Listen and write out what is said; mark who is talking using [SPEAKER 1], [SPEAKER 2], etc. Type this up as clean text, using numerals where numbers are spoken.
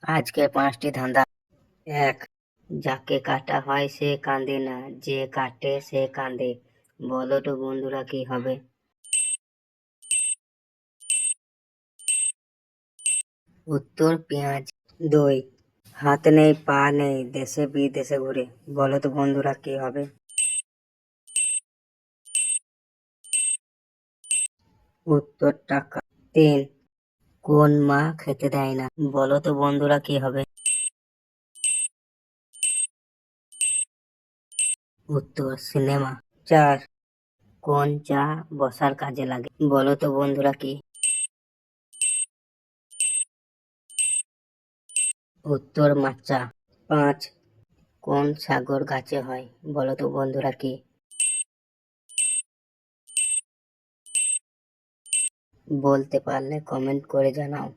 [SPEAKER 1] আজকে 5টি ধাঁধা। 1, যাকে কাটা হয় সে কাঁদে না, যে কাটে সে কাঁদে। বলো তো বন্ধুরা কি হবে? উত্তর পেঁয়াজ। 2, হাত নেই পা নেই দেশে বিদেশে ঘুরে। বলো তো বন্ধুরা কি হবে? উত্তর টাকা। 3, কোন মা খেতে দেয় না? বলো তো বন্ধুরা কি হবে? উত্তর সিনেমা। 4, কোন চা বসার কাজে লাগে? বলো তো বন্ধুরা কি? উত্তর মাচা। 5, কোন সাগর গাছে হয়? বলো তো বন্ধুরা কি? বলতে পারলে কমেন্ট করে জানাও।